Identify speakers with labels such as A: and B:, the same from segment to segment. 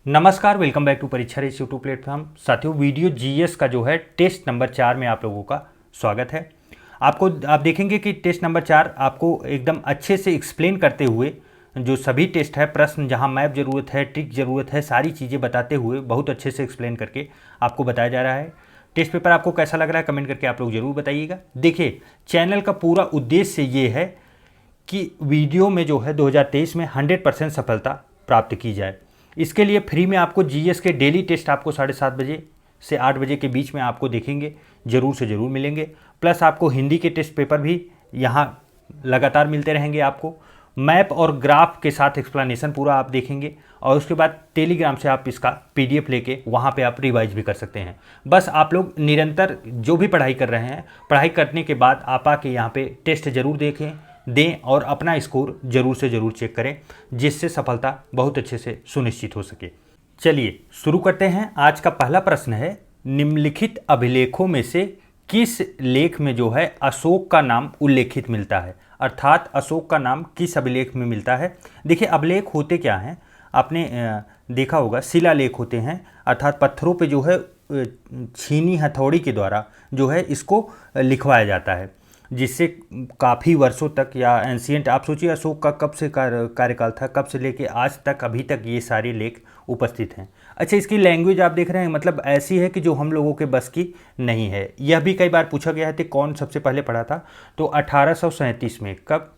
A: नमस्कार, welcome back to परीक्षा race YouTube platform. साथियों, वीडियो जीएस का जो है टेस्ट नंबर 4 में आप लोगों का स्वागत है। आप देखेंगे कि टेस्ट नंबर 4 आपको एकदम अच्छे से एक्सप्लेन करते हुए जो सभी टेस्ट है, प्रश्न जहां मैप ज़रूरत है, ट्रिक ज़रूरत है, सारी चीज़ें बताते हुए बहुत अच्छे से एक्सप्लेन करके आपको बताया जा रहा है। टेस्ट पेपर आपको कैसा लग रहा है कमेंट करके आप लोग ज़रूर बताइएगा। देखिए, चैनल का पूरा उद्देश्य ये है कि वीडियो में जो है 2023 में 100% सफलता प्राप्त की जाए। इसके लिए फ्री में आपको जीएस के डेली टेस्ट आपको 7:30 बजे से 8 बजे के बीच में आपको देखेंगे, ज़रूर से ज़रूर मिलेंगे। प्लस आपको हिंदी के टेस्ट पेपर भी यहाँ लगातार मिलते रहेंगे। आपको मैप और ग्राफ के साथ एक्सप्लेनेशन पूरा आप देखेंगे और उसके बाद टेलीग्राम से आप इसका पीडीएफ लेके वहाँ पे आप रिवाइज भी कर सकते हैं। बस आप लोग निरंतर जो भी पढ़ाई कर रहे हैं, पढ़ाई करने के बाद आप आके यहाँ पे टेस्ट ज़रूर दें और अपना स्कोर ज़रूर से ज़रूर चेक करें, जिससे सफलता बहुत अच्छे से सुनिश्चित हो सके। चलिए शुरू करते हैं। आज का पहला प्रश्न है, निम्नलिखित अभिलेखों में से किस लेख में जो है अशोक का नाम उल्लेखित मिलता है? अर्थात अशोक का नाम किस अभिलेख में मिलता है? देखिए, अभिलेख होते क्या हैं, आपने देखा होगा, शिलालेख होते हैं। अर्थात पत्थरों पे जो है छीनी हथौड़ी के द्वारा जो है इसको लिखवाया जाता है, जिससे काफ़ी वर्षों तक या एंशियंट, आप सोचिए अशोक का कब से कार्यकाल था, कब से लेके आज तक अभी तक ये सारे लेख उपस्थित हैं। अच्छा, इसकी लैंग्वेज आप देख रहे हैं, मतलब ऐसी है कि जो हम लोगों के बस की नहीं है। यह भी कई बार पूछा गया है कि कौन सबसे पहले पढ़ा था, तो 1837 में। कब?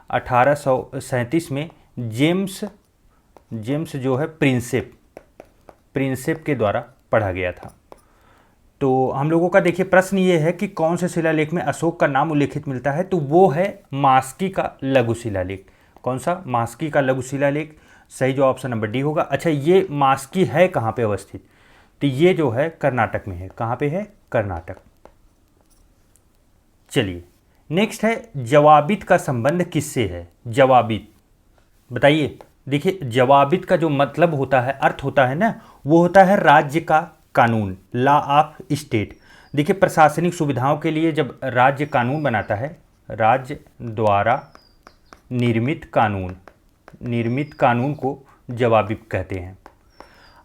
A: 1837 में जेम्स जो है प्रिंसेप के द्वारा पढ़ा गया था। तो हम लोगों का देखिए प्रश्न ये है कि कौन से शिलालेख में अशोक का नाम उल्लेखित मिलता है, तो वो है मास्की का लघु शिलालेख। कौन सा? मास्की का लघु शिलालेख। सही जो ऑप्शन नंबर डी होगा। अच्छा, ये मास्की है कहाँ पे अवस्थित? तो ये जो है कर्नाटक में है। कहाँ पे है? कर्नाटक। चलिए नेक्स्ट है, जवाबित का संबंध किससे है? जवाबित बताइए। देखिए, जवाबित का जो मतलब होता है, अर्थ होता है ना, वो होता है राज्य का कानून, लॉ ऑफ स्टेट। देखिए, प्रशासनिक सुविधाओं के लिए जब राज्य कानून बनाता है, राज्य द्वारा निर्मित कानून को जवाबित कहते हैं।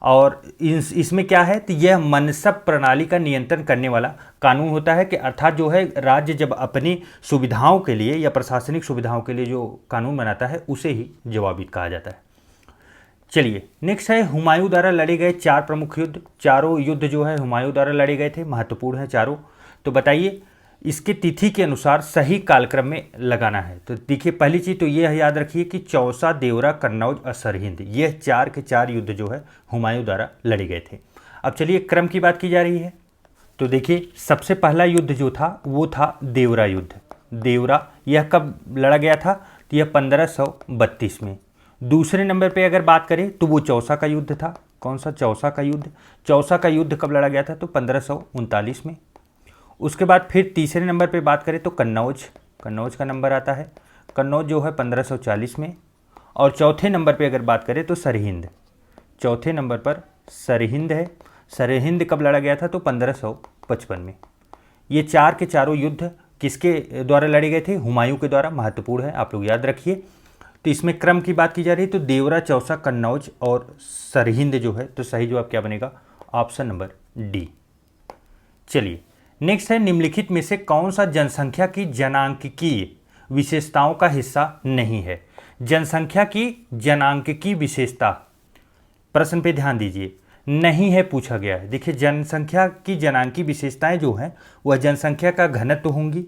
A: और इसमें क्या है, तो यह मनसब प्रणाली का नियंत्रण करने वाला कानून होता है कि अर्थात जो है राज्य जब अपनी सुविधाओं के लिए या प्रशासनिक सुविधाओं के लिए जो कानून बनाता है उसे ही जवाबित कहा जाता है। चलिए नेक्स्ट है, हुमायूं द्वारा लड़े गए 4 प्रमुख युद्ध। चारों युद्ध जो है हुमायूं द्वारा लड़े गए थे, महत्वपूर्ण है चारों। तो बताइए, इसके तिथि के अनुसार सही कालक्रम में लगाना है। तो देखिए, पहली चीज़ तो ये याद रखिए कि चौसा, देवरा, कन्नौज और सरहिंद, ये 4 के 4 युद्ध जो है हुमायूं द्वारा लड़े गए थे। अब चलिए क्रम की बात की जा रही है, तो देखिए सबसे पहला युद्ध जो था वो था देवरा युद्ध। देवरा यह कब लड़ा गया था? तो यह 1532 में। दूसरे नंबर पे अगर बात करें तो वो चौसा का युद्ध था। कौन सा? चौसा का युद्ध। चौसा का युद्ध कब लड़ा गया था? तो 1539 में। उसके बाद फिर तीसरे नंबर पे बात करें तो कन्नौज का नंबर आता है। कन्नौज जो है 1540 में। और चौथे नंबर पे अगर बात करें तो सरहिंद। चौथे नंबर पर सरहिंद है। सरहिंद कब लड़ा गया था? तो 1555 में। ये 4 के चारों युद्ध किसके द्वारा लड़े गए थे? हुमायूं के द्वारा। महत्वपूर्ण है, आप लोग याद रखिए। तो इसमें क्रम की बात की जा रही है तो देवरा, चौसा, कन्नौज और सरहिंद जो है, तो सही जवाब क्या बनेगा? Option number D. चलिए नेक्स्ट है, निम्नलिखित में से कौन सा जनसंख्या की जनांकीय विशेषताओं का हिस्सा नहीं है? जनसंख्या की जनांकीय विशेषता, प्रश्न पे ध्यान दीजिए, नहीं है पूछा गया है। देखिए, जनसंख्या की जनांकीय विशेषताएं जो हैं वह जनसंख्या का घनत्व होंगी,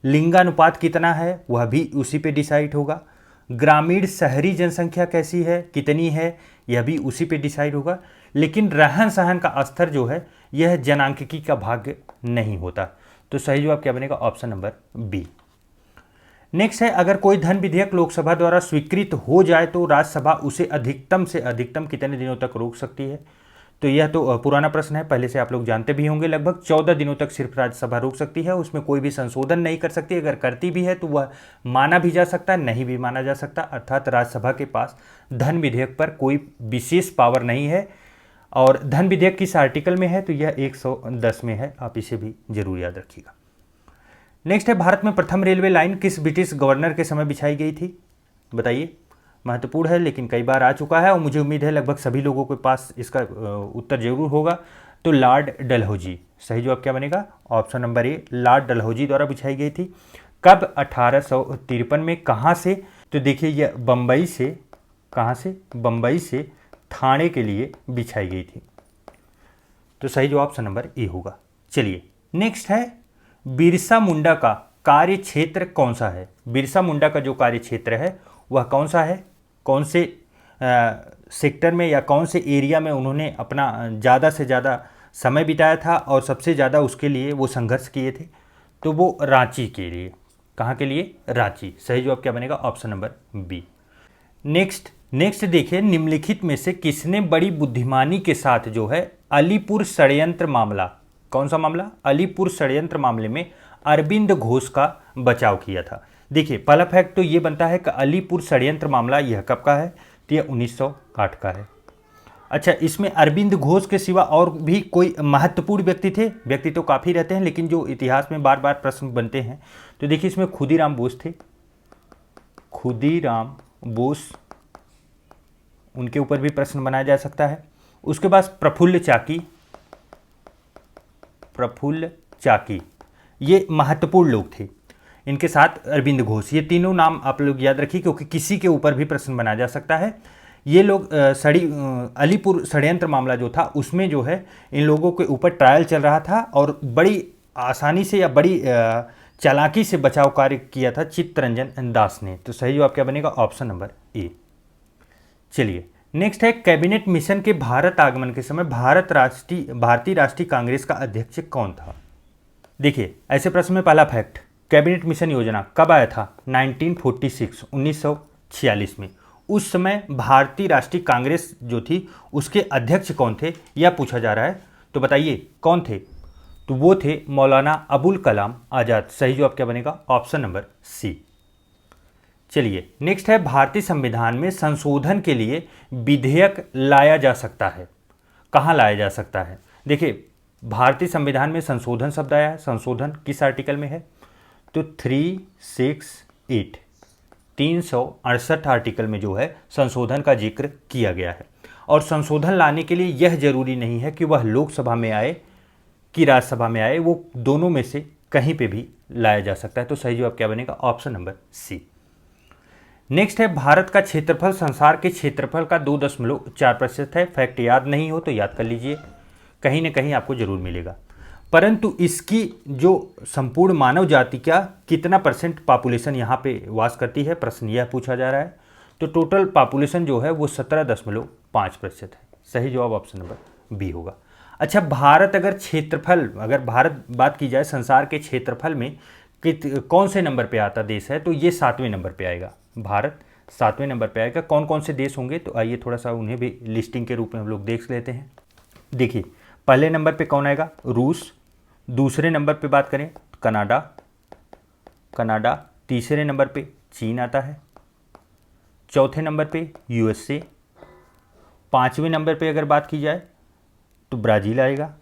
A: लिंगानुपात कितना है वह भी उसी पे डिसाइड होगा, ग्रामीण शहरी जनसंख्या कैसी है, कितनी है, यह भी उसी पे डिसाइड होगा। लेकिन रहन सहन का स्तर जो है यह जनांकिकी का भाग नहीं होता। तो सही जवाब क्या बनेगा? Option number B. नेक्स्ट है, अगर कोई धन विधेयक लोकसभा द्वारा स्वीकृत हो जाए तो राज्यसभा उसे अधिकतम से अधिकतम कितने दिनों तक रोक सकती है? तो यह तो पुराना प्रश्न है, पहले से आप लोग जानते भी होंगे। लगभग 14 दिनों तक सिर्फ राज्यसभा रोक सकती है, उसमें कोई भी संशोधन नहीं कर सकती। अगर करती भी है तो वह माना भी जा सकता है, नहीं भी माना जा सकता। अर्थात राज्यसभा के पास धन विधेयक पर कोई विशेष पावर नहीं है। और धन विधेयक किस आर्टिकल में है? तो यह 110 में है, आप इसे भी जरूर याद रखिएगा। नेक्स्ट है, भारत में प्रथम रेलवे लाइन किस ब्रिटिश गवर्नर के समय बिछाई गई थी? बताइए। महत्वपूर्ण है लेकिन कई बार आ चुका है और मुझे उम्मीद है लगभग सभी लोगों के पास इसका उत्तर जरूर होगा। तो लॉर्ड डलहौजी, सही जवाब क्या बनेगा? Option number A, Lord Dalhousie द्वारा बिछाई गई थी। कब? 1853 में। कहाँ से? तो देखिए यह बम्बई से, कहाँ से? बम्बई से थाने के लिए बिछाई गई थी। तो सही जवाब ऑप्शन नंबर ए होगा। चलिए नेक्स्ट है, बिरसा मुंडा का कार्य क्षेत्र कौन सा है? बिरसा मुंडा का जो कार्य क्षेत्र है वह कौन सा है? कौन से सेक्टर में या कौन से एरिया में उन्होंने अपना ज़्यादा से ज़्यादा समय बिताया था और सबसे ज़्यादा उसके लिए वो संघर्ष किए थे? तो वो रांची के लिए। कहाँ के लिए? रांची। सही जवाब क्या बनेगा? Option number B. नेक्स्ट देखिए, निम्नलिखित में से किसने बड़ी बुद्धिमानी के साथ जो है अलीपुर षड्यंत्र मामला, कौन सा मामला? अलीपुर षड्यंत्र मामले में अरविंद घोष का बचाव किया था? देखिए पहला फैक्ट तो ये बनता है कि अलीपुर षड्यंत्र मामला यह कब का है? तो यह 1908 का है। अच्छा, इसमें अरविंद घोष के सिवा और भी कोई महत्वपूर्ण व्यक्ति थे? व्यक्ति तो काफ़ी रहते हैं लेकिन जो इतिहास में बार बार प्रश्न बनते हैं, तो देखिए इसमें खुदीराम बोस थे। खुदीराम बोस, उनके ऊपर भी प्रश्न बनाया जा सकता है। उसके बाद प्रफुल्ल चाकी, ये महत्वपूर्ण लोग थे। इनके साथ अरविंद घोष, ये तीनों नाम आप लोग याद रखिए क्योंकि किसी के ऊपर भी प्रश्न बनाया जा सकता है। ये लोग अलीपुर षड्यंत्र मामला जो था उसमें जो है इन लोगों के ऊपर ट्रायल चल रहा था और बड़ी आसानी से या बड़ी चालाकी से बचाव कार्य किया था चित्तरंजन दास ने। तो सही जवाब क्या बनेगा? Option number A. चलिए नेक्स्ट है, कैबिनेट मिशन के भारत आगमन के समय भारतीय राष्ट्रीय कांग्रेस का अध्यक्ष कौन था? देखिए ऐसे प्रश्न में पहला फैक्ट, कैबिनेट मिशन योजना कब आया था? 1946 में। उस समय भारतीय राष्ट्रीय कांग्रेस जो थी उसके अध्यक्ष कौन थे यह पूछा जा रहा है। तो बताइए कौन थे? तो वो थे मौलाना अबुल कलाम आज़ाद। सही जवाब क्या बनेगा? Option number C. चलिए नेक्स्ट है, भारतीय संविधान में संशोधन के लिए विधेयक लाया जा सकता है, कहाँ लाया जा सकता है? देखिए भारतीय संविधान में संशोधन शब्द आया है, संशोधन किस आर्टिकल में है? तो 368 368 आर्टिकल में जो है संशोधन का जिक्र किया गया है। और संशोधन लाने के लिए यह जरूरी नहीं है कि वह लोकसभा में आए कि राज्यसभा में आए, वो दोनों में से कहीं पे भी लाया जा सकता है। तो सही जवाब क्या बनेगा? ऑप्शन नंबर सी। नेक्स्ट है, भारत का क्षेत्रफल संसार के क्षेत्रफल का 2.4% है। फैक्ट याद नहीं हो तो याद कर लीजिए, कहीं ना कहीं आपको जरूर मिलेगा। परंतु इसकी जो संपूर्ण मानव जाति का कितना परसेंट पॉपुलेशन यहाँ पे वास करती है, प्रश्न यह पूछा जा रहा है। तो टोटल पॉपुलेशन जो है वो 17.5% है। सही जवाब ऑप्शन नंबर बी होगा। अच्छा, भारत अगर भारत बात की जाए संसार के क्षेत्रफल में कौन से नंबर पे आता देश है, तो ये 7वें नंबर पे आएगा। भारत 7वें नंबर पे आएगा। कौन कौन से देश होंगे, तो आइए थोड़ा सा उन्हें भी लिस्टिंग के रूप में हम लोग देख लेते हैं। देखिए पहले नंबर पे कौन आएगा? रूस। दूसरे नंबर पे बात करें तो कनाडा। तीसरे नंबर पे चीन आता है। चौथे नंबर पे यूएसए। 5वें नंबर पे अगर बात की जाए तो ब्राज़ील आएगा।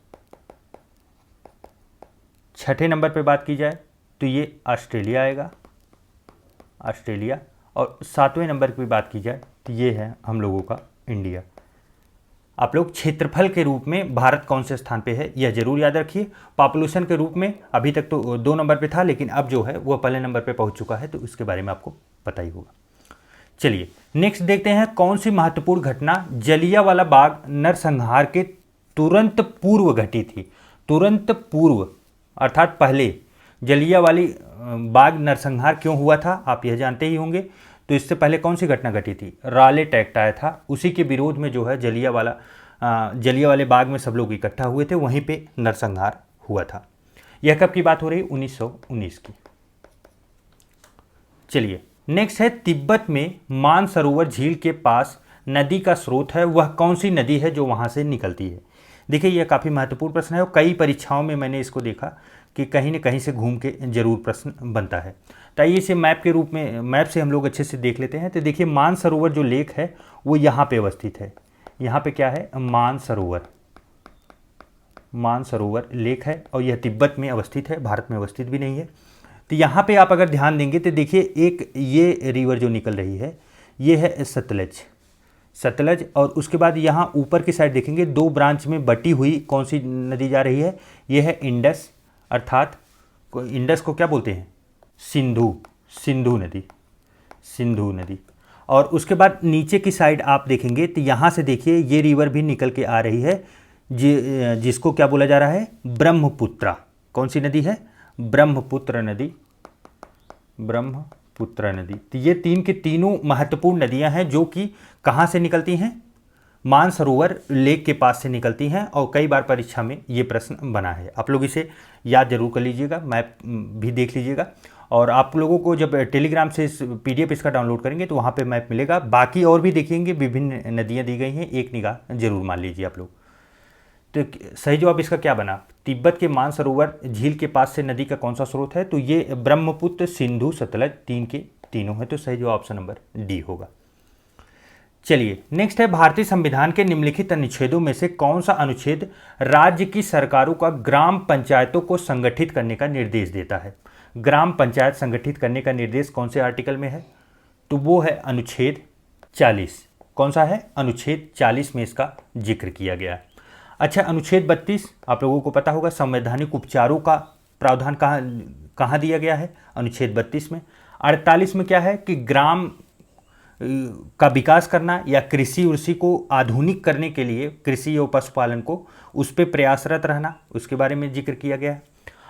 A: 6ठे नंबर पे बात की जाए तो ये ऑस्ट्रेलिया आएगा, ऑस्ट्रेलिया। और 7वें नंबर की बात की जाए तो ये है हम लोगों का इंडिया। आप लोग क्षेत्रफल के रूप में भारत कौन से स्थान पे है यह जरूर याद रखिए। पॉपुलेशन के रूप में अभी तक तो 2 नंबर पे था, लेकिन अब जो है वो पहले नंबर पे पहुंच चुका है, तो इसके बारे में आपको पता ही होगा। चलिए नेक्स्ट देखते हैं, कौन सी महत्वपूर्ण घटना जलियांवाला बाग नरसंहार के तुरंत पूर्व घटी थी? तुरंत पूर्व अर्थात पहले जलियांवाला बाग नरसंहार क्यों हुआ था, आप यह जानते ही होंगे। तो इससे पहले कौन सी घटना घटी थी? रॉलेट एक्ट आया था, उसी के विरोध में जो है जलियांवाले बाग में सब लोग इकट्ठा हुए थे, वहीं पे नरसंहार हुआ था। यह कब की बात हो रही? 1919 की। चलिए नेक्स्ट है, तिब्बत में मानसरोवर झील के पास नदी का स्रोत है, वह कौन सी नदी है जो वहाँ से निकलती है? देखिए यह काफ़ी महत्वपूर्ण प्रश्न है और कई परीक्षाओं में मैंने इसको देखा कि कहीं न कहीं से घूम के जरूर प्रश्न बनता है। तो आइए इसे मैप के रूप में, मैप से हम लोग अच्छे से देख लेते हैं। तो देखिए मानसरोवर जो लेक है वो यहाँ पे अवस्थित है। यहाँ पे क्या है? मानसरोवर लेक है और यह तिब्बत में अवस्थित है, भारत में अवस्थित भी नहीं है। तो यहाँ पे आप अगर ध्यान देंगे तो देखिए एक ये रिवर जो निकल रही है ये है सतलज, सतलज। और उसके बाद यहाँ ऊपर की साइड देखेंगे 2 ब्रांच में बटी हुई कौन सी नदी जा रही है, ये है इंडस, अर्थात इंडस को क्या बोलते हैं, सिंधु, सिंधु नदी, सिंधु नदी। और उसके बाद नीचे की साइड आप देखेंगे तो यहाँ से देखिए ये रिवर भी निकल के आ रही है जिसको क्या बोला जा रहा है, ब्रह्मपुत्रा। कौन सी नदी है, ब्रह्मपुत्र नदी, ब्रह्मपुत्र नदी। तो ये 3 की तीनों महत्वपूर्ण नदियां हैं जो कि कहाँ से निकलती हैं, मानसरोवर लेक के पास से निकलती हैं। और कई बार परीक्षा में ये प्रश्न बना है, आप लोग इसे याद जरूर कर लीजिएगा, मैप भी देख लीजिएगा। और आप लोगों को जब टेलीग्राम से इस PDF इसका डाउनलोड करेंगे तो वहाँ पे मैप मिलेगा। बाकी और भी देखेंगे, विभिन्न नदियाँ दी गई हैं, एक निगाह जरूर मान लीजिए आप लोग। तो सही जवाब इसका क्या बना, तिब्बत के मानसरोवर झील के पास से नदी का कौन सा स्रोत है, तो ये ब्रह्मपुत्र, सिंधु, सतलज, 3 के तीनों है। तो सही जवाब ऑप्शन नंबर डी होगा। चलिए नेक्स्ट है, भारतीय संविधान के निम्नलिखित अनुच्छेदों में से कौन सा अनुच्छेद राज्य की सरकारों का ग्राम पंचायतों को संगठित करने का निर्देश देता है। ग्राम पंचायत संगठित करने का निर्देश कौन से आर्टिकल में है, तो वो है अनुच्छेद 40। कौन सा है, अनुच्छेद 40 में इसका जिक्र किया गया है। अच्छा, अनुच्छेद 32 आप लोगों को पता होगा, संवैधानिक उपचारों का प्रावधान कहाँ दिया गया है, अनुच्छेद 32 में। 48 में क्या है कि ग्राम का विकास करना या कृषि उर्षि को आधुनिक करने के लिए कृषि और पशुपालन को उस पर प्रयासरत रहना, उसके बारे में जिक्र किया गया है।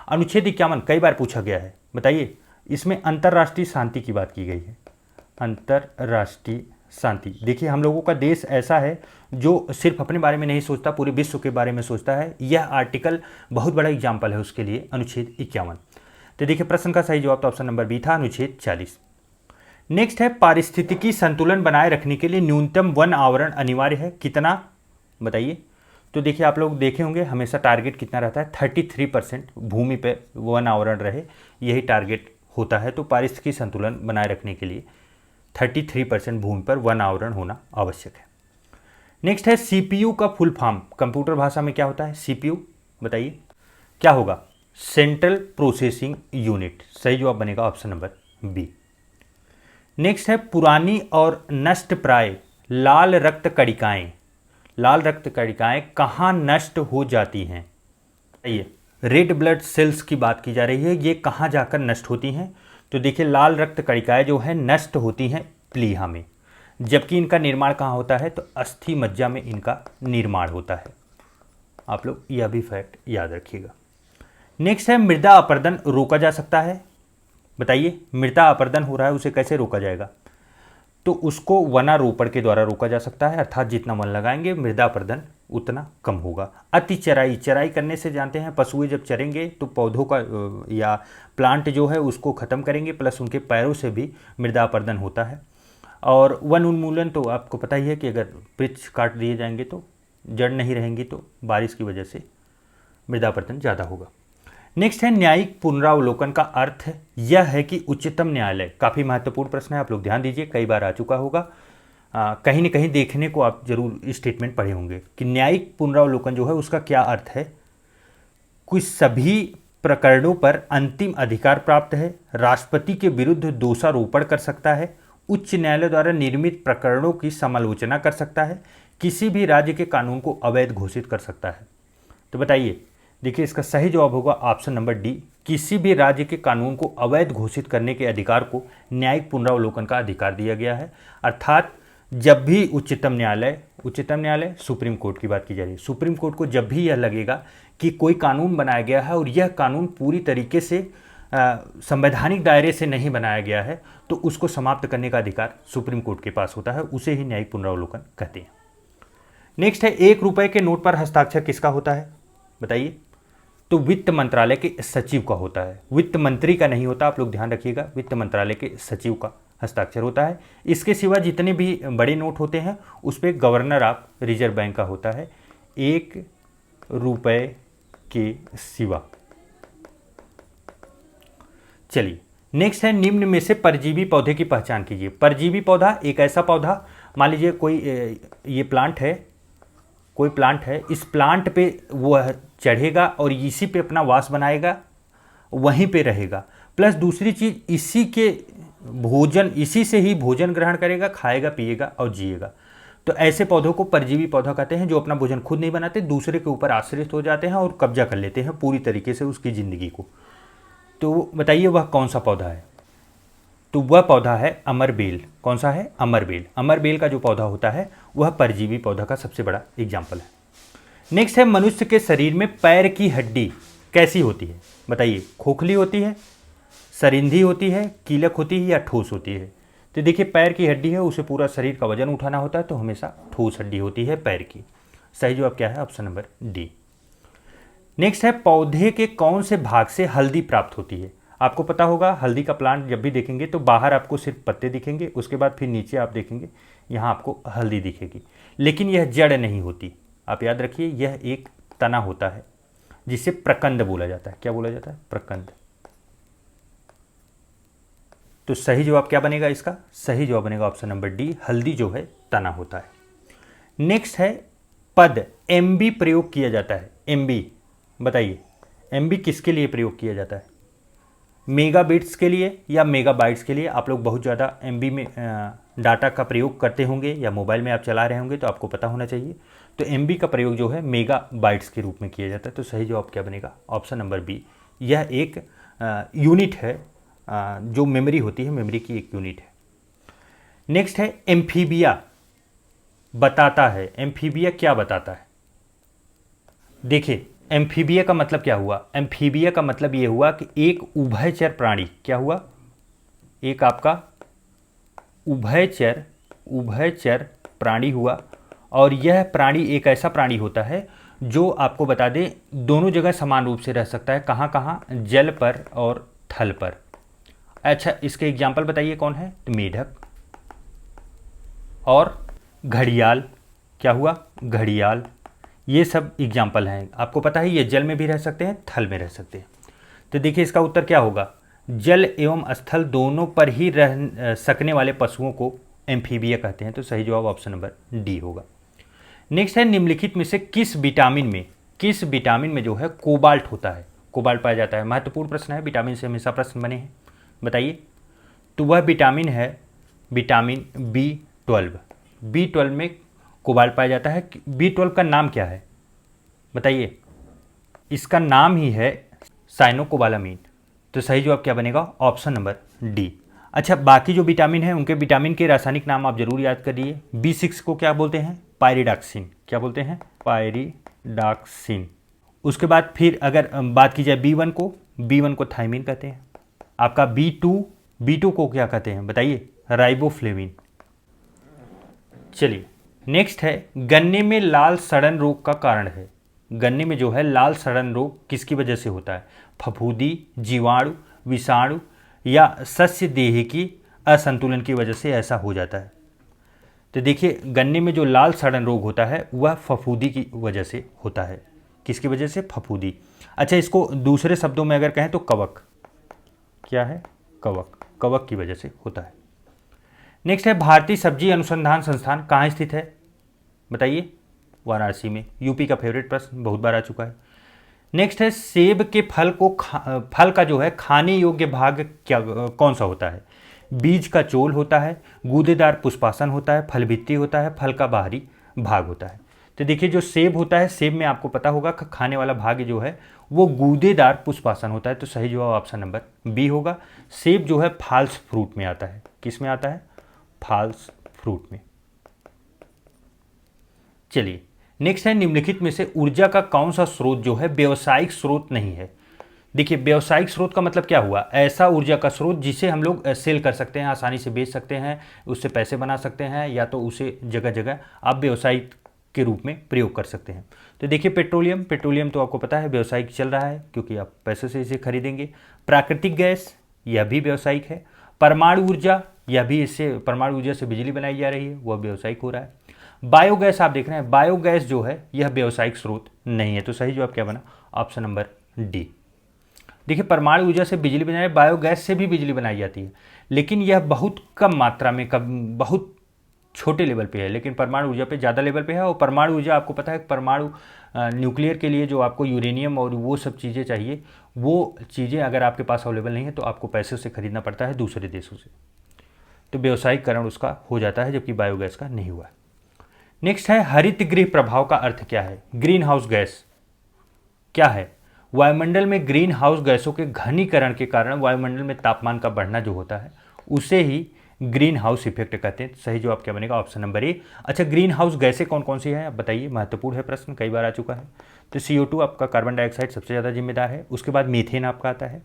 A: अनुच्छेद 51 कई बार पूछा गया है, बताइए, इसमें अंतर्राष्ट्रीय शांति की बात की गई है, अंतर्राष्ट्रीय शांति। देखिए हम लोगों का देश ऐसा है जो सिर्फ अपने बारे में नहीं सोचता, पूरे विश्व के बारे में सोचता है। यह आर्टिकल बहुत बड़ा एग्जाम्पल है उसके लिए, अनुच्छेद 51। तो देखिए प्रश्न का सही जवाब तो ऑप्शन नंबर बी था, अनुच्छेद 40। नेक्स्ट है, पारिस्थितिकी संतुलन बनाए रखने के लिए न्यूनतम वन आवरण अनिवार्य है, कितना, बताइए। तो देखिए आप लोग देखे होंगे हमेशा टारगेट कितना रहता है, 33% भूमि पे वन आवरण रहे, यही टारगेट होता है। तो पारिस्थितिकी संतुलन बनाए रखने के लिए 33% भूमि पर वन आवरण होना आवश्यक है। नेक्स्ट है, CPU का फुल फॉर्म कंप्यूटर भाषा में क्या होता है, CPU बताइए क्या होगा, सेंट्रल प्रोसेसिंग यूनिट। सही जवाब बनेगा ऑप्शन नंबर बी। नेक्स्ट है, पुरानी और नष्ट प्राय लाल रक्त कणिकाएं, लाल रक्त कणिकाएं कहाँ नष्ट हो जाती हैं, ये रेड ब्लड सेल्स की बात की जा रही है, ये कहाँ जाकर नष्ट होती हैं। तो देखिए लाल रक्त कणिकाएं जो है नष्ट होती हैं प्लीहा में, जबकि इनका निर्माण कहाँ होता है, तो अस्थि मज्जा में इनका निर्माण होता है। आप लोग यह भी फैक्ट याद रखिएगा। नेक्स्ट है, मृदा अपरदन रोका जा सकता है, बताइए मृदा अपरदन हो रहा है उसे कैसे रोका जाएगा, तो उसको वनारोपण के द्वारा रोका जा सकता है, अर्थात जितना वन लगाएंगे मृदा अपरदन उतना कम होगा। अति चराई, चराई करने से जानते हैं पशुएं जब चरेंगे तो पौधों का या प्लांट जो है उसको ख़त्म करेंगे, प्लस उनके पैरों से भी मृदा अपरदन होता है। और वन उन्मूलन तो आपको पता ही है कि अगर वृक्ष काट दिए जाएंगे तो जड़ नहीं रहेंगी, तो बारिश की वजह से मृदा अपरदन ज़्यादा होगा। नेक्स्ट है, न्यायिक पुनरावलोकन का अर्थ यह है कि उच्चतम न्यायालय, काफ़ी महत्वपूर्ण प्रश्न है, आप लोग ध्यान दीजिए, कई बार आ चुका होगा, कहीं न कहीं देखने को आप जरूर स्टेटमेंट पढ़े होंगे कि न्यायिक पुनरावलोकन जो है उसका क्या अर्थ है, कुछ सभी प्रकरणों पर अंतिम अधिकार प्राप्त है, राष्ट्रपति के विरुद्ध दोषारोपण कर सकता है, उच्च न्यायालय द्वारा निर्मित प्रकरणों की समालोचना कर सकता है, किसी भी राज्य के कानून को अवैध घोषित कर सकता है। तो बताइए, देखिए इसका सही जवाब होगा ऑप्शन नंबर डी, किसी भी राज्य के कानून को अवैध घोषित करने के अधिकार को न्यायिक पुनरावलोकन का अधिकार दिया गया है। अर्थात जब भी उच्चतम न्यायालय सुप्रीम कोर्ट की बात की जा रही है, सुप्रीम कोर्ट को जब भी यह लगेगा कि कोई कानून बनाया गया है और यह कानून पूरी तरीके से संवैधानिक दायरे से नहीं बनाया गया है, तो उसको समाप्त करने का अधिकार सुप्रीम कोर्ट के पास होता है, उसे ही न्यायिक पुनरावलोकन कहते हैं। नेक्स्ट है, 1 रुपये के नोट पर हस्ताक्षर किसका होता है, बताइए। तो वित्त मंत्रालय के सचिव का होता है, वित्त मंत्री का नहीं होता, आप लोग ध्यान रखिएगा, वित्त मंत्रालय के सचिव का हस्ताक्षर होता है। इसके सिवा जितने भी बड़े नोट होते हैं उस पर गवर्नर ऑफ रिजर्व बैंक का होता है, 1 रुपये के सिवा। चलिए नेक्स्ट है, निम्न में से परजीवी पौधे की पहचान कीजिए। परजीवी पौधा एक ऐसा पौधा, मान लीजिए कोई ये प्लांट है, कोई प्लांट है, इस प्लांट पे वो चढ़ेगा और इसी पे अपना वास बनाएगा, वहीं पे रहेगा। प्लस दूसरी चीज़, इसी के भोजन, इसी से ही भोजन ग्रहण करेगा, खाएगा, पिएगा और जिएगा। तो ऐसे पौधों को परजीवी पौधा कहते हैं, जो अपना भोजन खुद नहीं बनाते, दूसरे के ऊपर आश्रित हो जाते हैं और कब्जा कर लेते हैं पूरी तरीके से उसकी ज़िंदगी को। तो बताइए वह कौन सा पौधा है? तो वह पौधा है अमरबेल। कौन सा है? अमरबेल। अमरबेल का जो पौधा होता है वह परजीवी पौधा का सबसे बड़ा एग्जाम्पल है। नेक्स्ट है, मनुष्य के शरीर में पैर की हड्डी कैसी होती है? बताइए, खोखली होती है, सरिंधी होती है, कीलक होती है या ठोस होती है? तो देखिए, पैर की हड्डी है, उसे पूरा शरीर का वजन उठाना होता है, तो हमेशा ठोस हड्डी होती है पैर की। सही जवाब क्या है? Option number D. नेक्स्ट है, पौधे के कौन से भाग से हल्दी प्राप्त होती है? आपको पता होगा, हल्दी का प्लांट जब भी देखेंगे तो बाहर आपको सिर्फ पत्ते दिखेंगे, उसके बाद फिर नीचे आप देखेंगे यहाँ आपको हल्दी दिखेगी, लेकिन यह जड़ नहीं होती। आप याद रखिए, यह एक तना होता है जिसे प्रकंद बोला जाता है। क्या बोला जाता है? प्रकंद। तो सही जवाब क्या बनेगा इसका? सही जवाब बनेगा ऑप्शन नंबर डी, हल्दी जो है तना होता है। नेक्स्ट है, पद एमबी प्रयोग किया जाता है। एमबी, बताइए एमबी किसके लिए प्रयोग किया जाता है? मेगाबिट्स के लिए या मेगाबाइट्स के लिए? आप लोग बहुत ज़्यादा एमबी में डाटा का प्रयोग करते होंगे या मोबाइल में आप चला रहे होंगे, तो आपको पता होना चाहिए। तो एमबी का प्रयोग जो है मेगाबाइट्स के रूप में किया जाता है। तो सही जवाब क्या बनेगा? Option number B. यह एक यूनिट है, जो मेमोरी होती है, मेमोरी की एक यूनिट है। नेक्स्ट है, एम्फीबिया बताता है। एम्फीबिया क्या बताता है? देखिए, एम्फीबिया का मतलब क्या हुआ? एम्फीबिया का मतलब ये हुआ कि एक उभयचर प्राणी। क्या हुआ? एक आपका उभयचर प्राणी हुआ, और यह प्राणी एक ऐसा प्राणी होता है जो आपको बता दें दोनों जगह समान रूप से रह सकता है। कहाँ कहाँ? जल पर और थल पर। अच्छा, इसके एग्जाम्पल बताइए कौन है? तो मेढक और घड़ियाल। क्या हुआ? घड़ियाल। ये सब एग्जाम्पल हैं। आपको पता है ये जल में भी रह सकते हैं, थल में रह सकते हैं। तो देखिए इसका उत्तर क्या होगा? जल एवं स्थल दोनों पर ही रह सकने वाले पशुओं को एम्फीबिया कहते हैं। तो सही जवाब ऑप्शन नंबर डी होगा। नेक्स्ट है, निम्नलिखित में से किस विटामिन में जो है कोबाल्ट होता है? कोबाल्ट पाया जाता है। महत्वपूर्ण प्रश्न है, विटामिन से हमेशा प्रश्न बने हैं। बताइए। तो वह विटामिन है विटामिन B12। B12 में कोबाल्ट पाया जाता है। B12 का नाम क्या है? बताइए। इसका नाम ही है साइनोकोबालामीन। तो सही जवाब क्या बनेगा? Option number D. अच्छा, बाकी जो विटामिन है उनके विटामिन के रासायनिक नाम आप जरूर याद करिए। B6 को क्या बोलते हैं? पायरिडॉक्सिन। क्या बोलते हैं? पायरिडॉक्सिन। उसके बाद फिर अगर बात की जाए B1 को थायमिन कहते हैं। आपका B2 को क्या कहते हैं? बताइए। राइबोफ्लेविन। चलिए, नेक्स्ट है, गन्ने में लाल सड़न रोग का कारण है। गन्ने में जो है लाल सड़न रोग किसकी वजह से होता है? फफूंदी, जीवाणु, विषाणु या सस्य देह की असंतुलन की वजह से ऐसा हो जाता है। तो देखिए, गन्ने में जो लाल सड़न रोग होता है वह फफूंदी की वजह से होता है। किसकी वजह से? फफूंदी। अच्छा, इसको दूसरे शब्दों में अगर कहें तो कवक। क्या है? कवक की वजह से होता है। नेक्स्ट है, भारतीय सब्जी अनुसंधान संस्थान कहाँ स्थित है? बताइए। वाराणसी में। यूपी का फेवरेट प्रश्न, बहुत बार आ चुका है। नेक्स्ट है, सेब के फल का जो है खाने योग्य भाग क्या कौन सा होता है? बीज का चोल होता है, गूदेदार पुष्पासन होता है, फल भित्ति होता है, फल का बाहरी भाग होता है। तो देखिए, जो सेब होता है, सेब में आपको पता होगा खाने वाला भाग जो है वो गूदेदार पुष्पासन होता है। तो सही जवाब ऑप्शन नंबर बी होगा। सेब जो है फाल्स फ्रूट में आता है। किस में आता है? फाल्स फ्रूट में। चलिए, नेक्स्ट है, निम्नलिखित में से ऊर्जा का कौन सा स्रोत जो है व्यावसायिक स्रोत नहीं है? देखिए, व्यावसायिक स्रोत का मतलब क्या हुआ? ऐसा ऊर्जा का स्रोत जिसे हम लोग सेल कर सकते हैं, आसानी से बेच सकते हैं, उससे पैसे बना सकते हैं, या तो उसे जगह जगह आप व्यावसायिक के रूप में प्रयोग कर सकते हैं। तो देखिए, पेट्रोलियम तो आपको पता है व्यावसायिक चल रहा है, क्योंकि आप पैसे से इसे खरीदेंगे। प्राकृतिक गैस, यह भी व्यावसायिक है। परमाणु ऊर्जा, यह भी इससे परमाणु ऊर्जा से बिजली बनाई जा रही है, वह व्यावसायिक हो रहा है। बायोगैस आप देख रहे हैं, बायोगैस जो है यह व्यावसायिक स्रोत नहीं है। तो सही जवाब क्या बना? Option number D. देखिए, परमाणु ऊर्जा से बिजली बनाई, बायोगैस से भी बिजली बनाई जाती है, लेकिन यह बहुत कम मात्रा में, बहुत छोटे लेवल पे है, लेकिन परमाणु ऊर्जा पे ज़्यादा लेवल पे है। और परमाणु ऊर्जा आपको पता है, परमाणु न्यूक्लियर के लिए जो आपको यूरेनियम और वो सब चीज़ें चाहिए, वो चीज़ें अगर आपके पास अवेलेबल नहीं है तो आपको पैसे से खरीदना पड़ता है दूसरे देशों से। तो व्यावसायिकरण उसका हो जाता है, जबकि बायोगैस का नहीं हुआ। नेक्स्ट है हरित गृह प्रभाव का अर्थ क्या है। ग्रीन हाउस गैस क्या है? वायुमंडल में ग्रीन हाउस गैसों के घनीकरण के कारण वायुमंडल में तापमान का बढ़ना जो होता है उसे ही ग्रीन हाउस इफेक्ट कहते हैं। सही जवाब क्या बनेगा? Option number A. अच्छा, ग्रीन हाउस गैसें कौन कौन सी हैं आप बताइए, महत्वपूर्ण है प्रश्न, कई बार आ चुका है। तो CO2 आपका, कार्बन डाइऑक्साइड सबसे ज़्यादा जिम्मेदार है। उसके बाद मीथेन आपका आता है,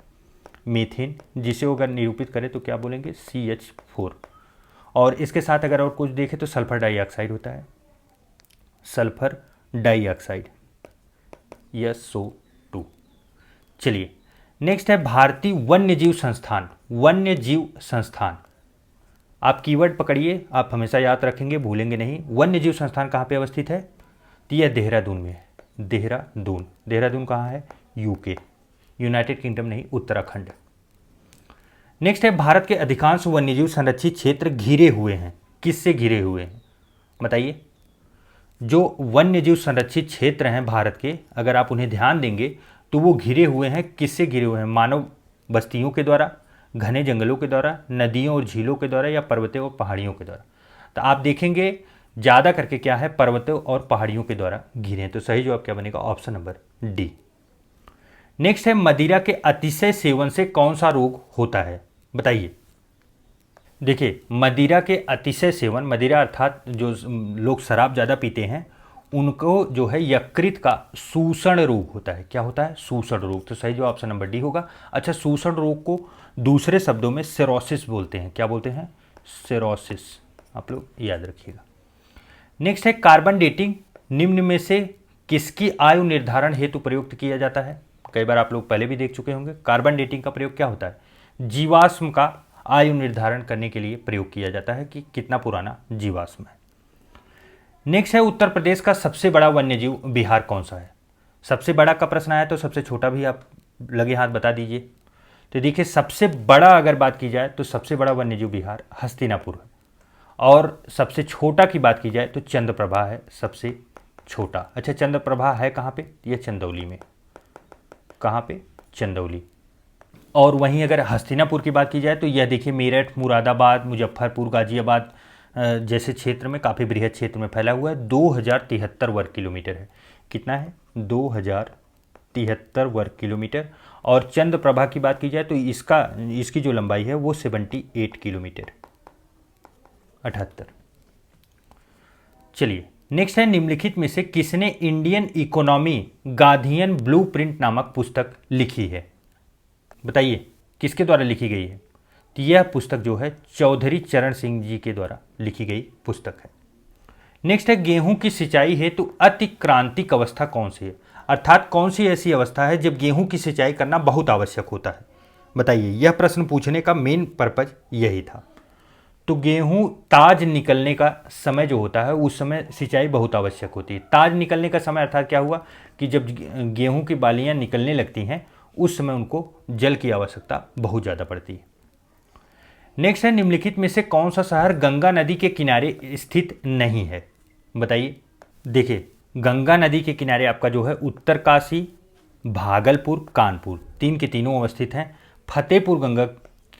A: मीथेन, जिसे अगर निरूपित करें तो क्या बोलेंगे? CH4। और इसके साथ अगर और कुछ देखें तो सल्फर डाइऑक्साइड होता है, सल्फर डाइऑक्साइड, SO2। चलिए नेक्स्ट है भारतीय वन्यजीव संस्थान। वन्यजीव संस्थान, आप कीवर्ड पकड़िए, आप हमेशा याद रखेंगे, भूलेंगे नहीं। वन्यजीव संस्थान कहाँ पे अवस्थित है? तो यह देहरादून में है। देहरादून, देहरादून कहाँ है? UK, यूनाइटेड किंगडम नहीं, उत्तराखंड। नेक्स्ट है भारत के अधिकांश वन्यजीव संरक्षित क्षेत्र घिरे हुए हैं। किससे घिरे हुए हैं बताइए? जो वन्यजीव संरक्षित क्षेत्र हैं भारत के, अगर आप उन्हें ध्यान देंगे तो वो घिरे हुए हैं। किससे घिरे हुए हैं? मानव बस्तियों के द्वारा, घने जंगलों के द्वारा, नदियों और झीलों के द्वारा, या पर्वतों और पहाड़ियों के द्वारा। तो आप देखेंगे ज़्यादा करके क्या है? पर्वतों और पहाड़ियों के द्वारा घिरे हैं। तो सही जवाब क्या बनेगा? Option number D. नेक्स्ट है मदिरा के अतिशय सेवन से कौन सा रोग होता है बताइए? देखिए, मदिरा के अतिशय सेवन, मदिरा अर्थात जो लोग शराब ज़्यादा पीते हैं उनको जो है यकृत का शूषण रोग होता है। क्या होता है? शूषण रोग। तो सही जो ऑप्शन नंबर डी होगा। अच्छा, शूषण रोग को दूसरे शब्दों में सिरोसिस बोलते हैं। क्या बोलते हैं? सिरोसिस, आप लोग याद रखिएगा। नेक्स्ट है कार्बन डेटिंग निम्न में से किसकी आयु निर्धारण हेतु प्रयुक्त किया जाता है? कई बार आप लोग पहले भी देख चुके होंगे। कार्बन डेटिंग का प्रयोग क्या होता है? जीवाश्म का आयु निर्धारण करने के लिए प्रयोग किया जाता है कि कितना पुराना जीवाश्म है। नेक्स्ट है उत्तर प्रदेश का सबसे बड़ा वन्यजीव विहार कौन सा है? सबसे बड़ा का प्रश्न आया तो सबसे छोटा भी आप लगे हाथ बता दीजिए। तो देखिए, सबसे बड़ा अगर बात की जाए तो सबसे बड़ा वन्यजीव विहार हस्तिनापुर है, और सबसे छोटा की बात की जाए तो चंद्रप्रभा है सबसे छोटा। अच्छा, चंद्रप्रभा है कहाँ पे? यह चंदौली में। कहाँ पे? चंदौली। और वहीं अगर हस्तिनापुर की बात की जाए तो यह देखिए मेरठ, मुरादाबाद, मुजफ्फरपुर, गाजियाबाद जैसे क्षेत्र में, काफ़ी बृहद क्षेत्र में फैला हुआ है। 2073 वर्ग किलोमीटर है। कितना है? 2073 वर्ग किलोमीटर। और चंद्रप्रभा की बात की जाए तो इसकी जो लंबाई है वो 78 किलोमीटर, 78। चलिए नेक्स्ट है निम्नलिखित में से किसने इंडियन इकोनॉमी गांधीयन ब्लूप्रिंट नामक पुस्तक लिखी है बताइए? किसके द्वारा लिखी गई है? तो यह पुस्तक जो है चौधरी चरण सिंह जी के द्वारा लिखी गई पुस्तक है। नेक्स्ट है गेहूं की सिंचाई हेतु अतिक्रांतिक अवस्था कौन सी है? अर्थात कौन सी ऐसी अवस्था है जब गेहूं की सिंचाई करना बहुत आवश्यक होता है बताइए? यह प्रश्न पूछने का मेन पर्पज यही था। तो गेहूं ताज निकलने का समय जो होता है उस समय सिंचाई बहुत आवश्यक होती है। ताज निकलने का समय अर्थात क्या हुआ कि जब गेहूं की बालियां निकलने लगती हैं उस समय उनको जल की आवश्यकता बहुत ज़्यादा पड़ती है। नेक्स्ट है निम्नलिखित में से कौन सा शहर गंगा नदी के किनारे स्थित नहीं है बताइए? देखिए, गंगा नदी के किनारे आपका जो है उत्तरकाशी, भागलपुर, कानपुर, तीन के तीनों अवस्थित हैं। फतेहपुर गंगा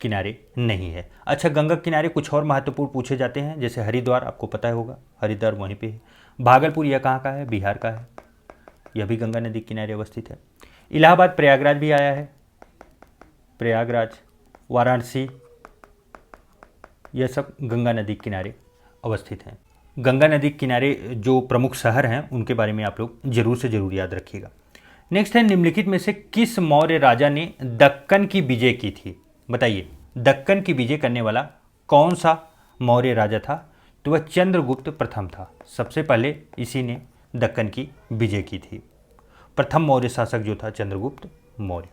A: किनारे नहीं है। अच्छा, गंगा किनारे कुछ और महत्वपूर्ण पूछे जाते हैं, जैसे हरिद्वार, आपको पता होगा हरिद्वार वहीं पे है। भागलपुर यह कहाँ का है? बिहार का है, यह भी गंगा नदी के किनारे अवस्थित है। इलाहाबाद, प्रयागराज भी आया है, प्रयागराज, वाराणसी, यह सब गंगा नदी के किनारे अवस्थित हैं। गंगा नदी के किनारे जो प्रमुख शहर हैं उनके बारे में आप लोग जरूर से जरूर याद रखिएगा। नेक्स्ट है निम्नलिखित में से किस मौर्य राजा ने दक्कन की विजय की थी बताइए? दक्कन की विजय करने वाला कौन सा मौर्य राजा था? तो वह चंद्रगुप्त प्रथम था। सबसे पहले इसी ने दक्कन की विजय की थी। प्रथम मौर्य शासक जो था चंद्रगुप्त मौर्य।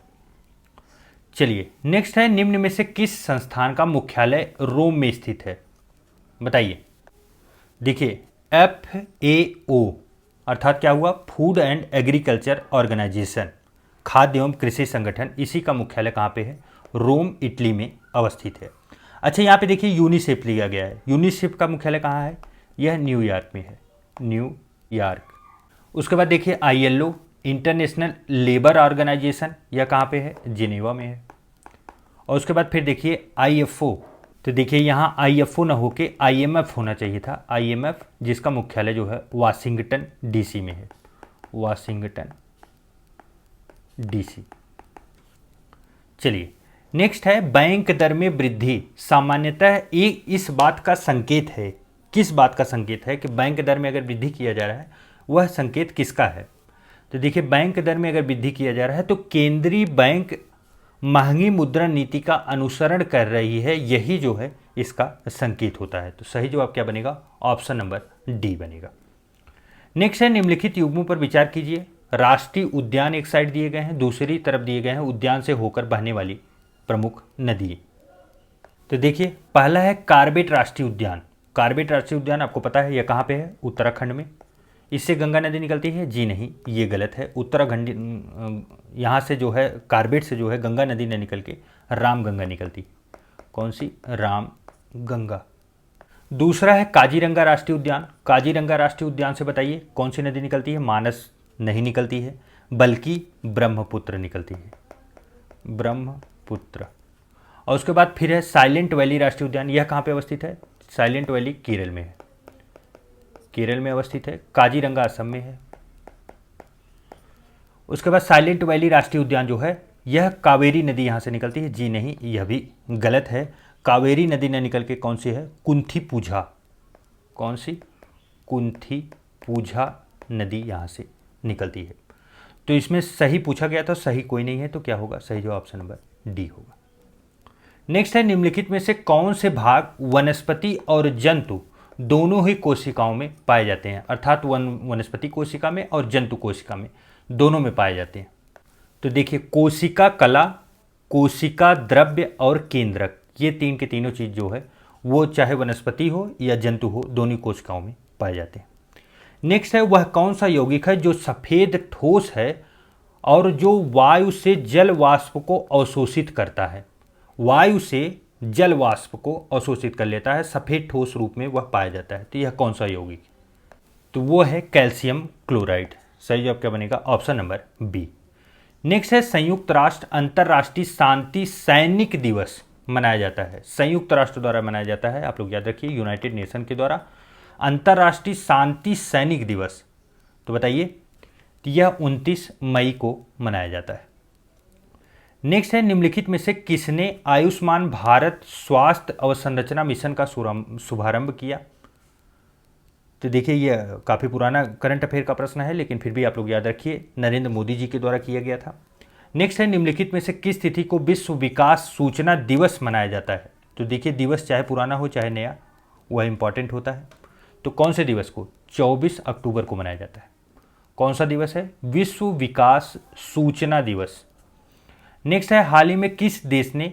A: चलिए नेक्स्ट है निम्न में से किस संस्थान का मुख्यालय रोम में स्थित है बताइए? देखिए, FAO अर्थात क्या हुआ? फूड एंड एग्रीकल्चर ऑर्गेनाइजेशन, खाद्य एवं कृषि संगठन, इसी का मुख्यालय कहाँ पे है? रोम, इटली में अवस्थित है। अच्छा, यहाँ पे देखिए यूनिसेफ लिया गया है। यूनिसेफ का मुख्यालय कहाँ है? यह न्यूयॉर्क में है, न्यूयॉर्क। उसके बाद देखिए ILO, इंटरनेशनल लेबर ऑर्गेनाइजेशन, यह कहाँ पे है? जिनेवा में है। और उसके बाद फिर देखिए IFO, तो देखिए यहाँ IFO ना होके IMF होना चाहिए था, IMF, जिसका मुख्यालय जो है वाशिंगटन DC में है, वाशिंगटन DC। चलिए नेक्स्ट है बैंक दर में वृद्धि सामान्यतः एक इस बात का संकेत है, किस बात का संकेत है कि बैंक दर में अगर वृद्धि किया जा रहा है, वह संकेत किसका है? तो देखिए बैंक दर में अगर वृद्धि किया जा रहा है तो केंद्रीय बैंक महंगी मुद्रा नीति का अनुसरण कर रही है, यही जो है इसका संकेत होता है। तो सही जवाब क्या बनेगा? ऑप्शन नंबर डी बनेगा। नेक्स्ट है निम्नलिखित युग्मों पर विचार कीजिए। राष्ट्रीय उद्यान एक साइड दिए गए हैं, दूसरी तरफ दिए गए हैं उद्यान से होकर बहने वाली प्रमुख नदी। तो देखिए पहला है कार्बेट राष्ट्रीय उद्यान। कार्बेट राष्ट्रीय उद्यान आपको पता है यह कहाँ पे है? उत्तराखंड में। इससे गंगा नदी निकलती है? जी नहीं, ये गलत है। उत्तराखंड यहाँ से जो है कार्बेट से जो है गंगा नदी न निकल के राम गंगा निकलती। कौन सी? राम गंगा। दूसरा है काजीरंगा राष्ट्रीय उद्यान। काजीरंगा राष्ट्रीय उद्यान से बताइए कौन सी नदी निकलती है? मानस नहीं निकलती है, बल्कि ब्रह्मपुत्र निकलती है, ब्रह्मपुत्र। और उसके बाद फिर है साइलेंट वैली राष्ट्रीय उद्यान। यह कहाँ पे अवस्थित है? साइलेंट वैली केरल में है, केरल में अवस्थित है। काजीरंगा असम में है। उसके बाद साइलेंट वैली राष्ट्रीय उद्यान जो है यह कावेरी नदी यहाँ से निकलती है। जी नहीं, यह भी गलत है। कावेरी नदी न निकल के कौन सी है? कुंथी पूझा। कौन सी? कुंथी पूझा नदी यहाँ से निकलती है। तो इसमें सही पूछा गया था, सही कोई नहीं है, तो क्या होगा? सही जवाब ऑप्शन नंबर डी होगा। नेक्स्ट है निम्नलिखित में से कौन से भाग वनस्पति और जंतु दोनों ही कोशिकाओं में पाए जाते हैं? अर्थात वनस्पति कोशिका में और जंतु कोशिका में, दोनों में पाए जाते हैं। तो देखिए कोशिका कला, कोशिका द्रव्य और केंद्रक, ये तीन के तीनों चीज जो है वो चाहे वनस्पति हो या जंतु हो, दोनों कोशिकाओं में पाए जाते हैं। नेक्स्ट है वह कौन सा यौगिक है जो सफेद ठोस है और जो वायु से जल वाष्प को अवशोषित करता है? वायु से जल वाष्प को अवशोषित कर लेता है, सफेद ठोस रूप में वह पाया जाता है। तो यह कौन सा यौगिक? तो वो है कैल्शियम क्लोराइड। सही जवाब क्या बनेगा? Option number B. नेक्स्ट है संयुक्त राष्ट्र अंतर्राष्ट्रीय शांति सैनिक दिवस मनाया जाता है, संयुक्त राष्ट्र द्वारा मनाया जाता है, आप लोग याद रखिए, यूनाइटेड नेशन के द्वारा अंतर्राष्ट्रीय शांति सैनिक दिवस। तो बताइए, तो यह 29 मई को मनाया जाता है। नेक्स्ट है निम्नलिखित में से किसने आयुष्मान भारत स्वास्थ्य अवसंरचना मिशन का शुभारंभ किया? तो देखिए ये काफ़ी पुराना करंट अफेयर का प्रश्न है, लेकिन फिर भी आप लोग याद रखिए, नरेंद्र मोदी जी के द्वारा किया गया था। नेक्स्ट है निम्नलिखित में से किस तिथि को विश्व विकास सूचना दिवस मनाया जाता है? तो देखिए दिवस चाहे पुराना हो चाहे नया, वह इंपॉर्टेंट होता है। तो कौन से दिवस को? 24 अक्टूबर को मनाया जाता है। कौन सा दिवस है? विश्व विकास सूचना दिवस। नेक्स्ट है हाल ही में किस देश ने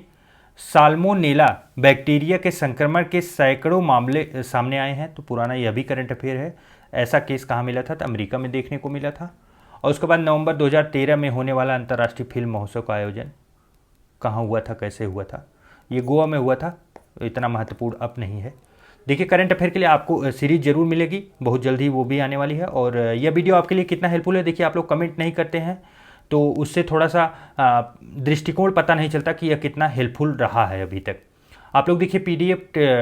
A: साल्मोनेला बैक्टीरिया के संक्रमण के सैकड़ों मामले सामने आए हैं? तो पुराना यह भी करंट अफेयर है। ऐसा केस कहाँ मिला था? तो अमेरिका में देखने को मिला था। और उसके बाद नवंबर 2013 में होने वाला अंतर्राष्ट्रीय फिल्म महोत्सव का आयोजन कहाँ हुआ था, कैसे हुआ था? ये गोवा में हुआ था। इतना महत्वपूर्ण अब नहीं है। देखिए करंट अफेयर के लिए आपको सीरीज जरूर मिलेगी, बहुत जल्द ही वो भी आने वाली है। और यह वीडियो आपके लिए कितना हेल्पफुल है, देखिए आप लोग कमेंट नहीं करते हैं तो उससे थोड़ा सा दृष्टिकोण पता नहीं चलता कि यह कितना हेल्पफुल रहा है अभी तक। आप लोग देखिए PDF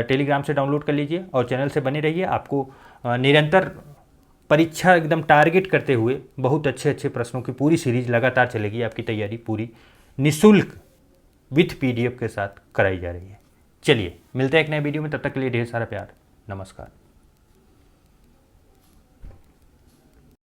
A: टेलीग्राम से डाउनलोड कर लीजिए और चैनल से बने रहिए। आपको निरंतर परीक्षा एकदम टारगेट करते हुए बहुत अच्छे अच्छे प्रश्नों की पूरी सीरीज लगातार चलेगी। आपकी तैयारी पूरी निःशुल्क विथ PDF के साथ कराई जा रही है। चलिए मिलते हैं एक नए वीडियो में, तब तक के लिए ढेर सारा प्यार, नमस्कार।